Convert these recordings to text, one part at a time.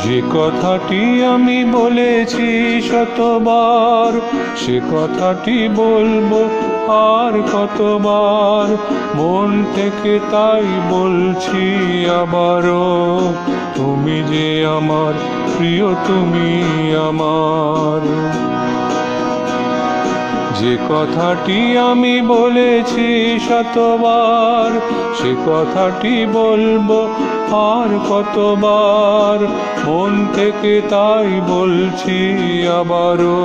যে কথাটি আমি বলেছি শতবার, সে কথাটি বলবো আর কতবার। মন থেকে তাই বলছি আবারও, তুমি যে আমার প্রিয়, তুমি আমার। যে কথাটি আমি বলেছি শতবার, সে কথাটি বলবো আর কতবার। মন থেকে তাই বলছি আবারও,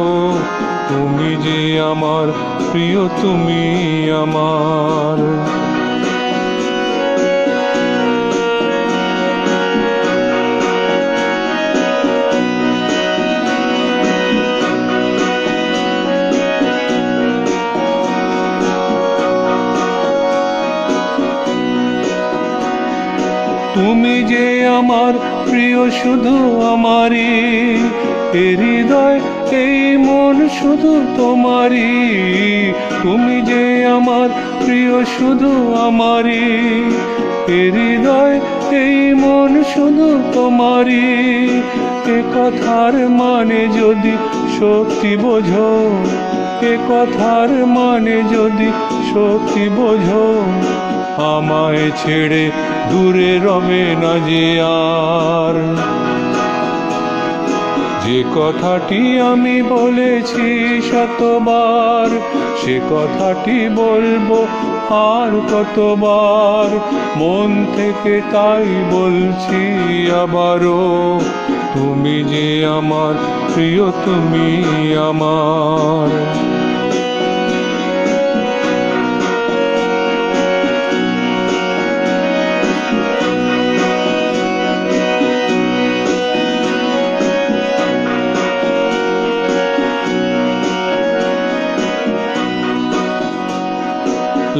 তুমি যে আমার প্রিয়, তুমি আমার। তুমি যে আমার প্রিয়, শুধু আমারই। এই হৃদয়, এই মন শুধু তোমারই। তুমি যে আমার প্রিয়, শুধু আমারই। এই হৃদয়, এই মন শুধু তোমারই। এ কথার মানে যদি সত্যি বোঝো, এ কথার মানে যদি সত্যি বোঝো, আমায় ছেড়ে দূরে রবে না যে আর। যে কথাটি আমি বলেছি শতবার, সে কথাটি বলবো আর কতবার। মন থেকে তাই বলছি আবারও, তুমি যে আমার প্রিয়, তুমি আমার।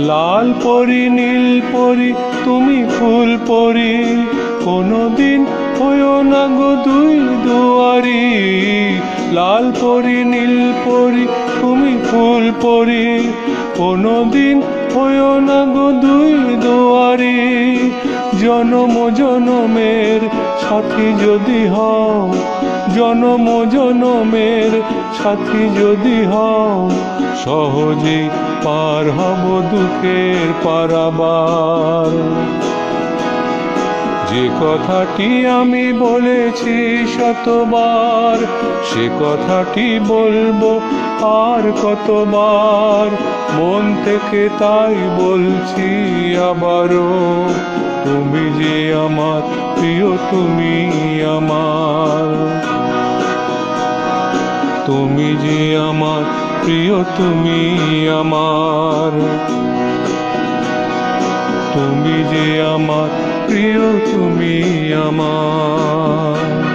লাল পরি, নীল পরি, তুমি ফুল পরি। কোনোদিন হইও না গো দুই দুয়ারি। লাল পরি, নীল পরি, তুমি ফুল পরি। কোনোদিন হইও না গো দুই দুয়ারি। জনম জনমের সাথী যদি হও, জনম জনমের সাথী যদি হও, সহজেই পার হব দুঃখের পারাবার। যে কথাটি আমি বলেছি শতবার, সে কথাটি বলবো আর কতবার। মন থেকে তাই বলছি আবারও, তুমি যে আমার প্রিয়, তুমি আমার। তুমি যে আমার প্রিয়, তুমি আমার। তুমি যে আমার প্রিয়, তুমি আমার।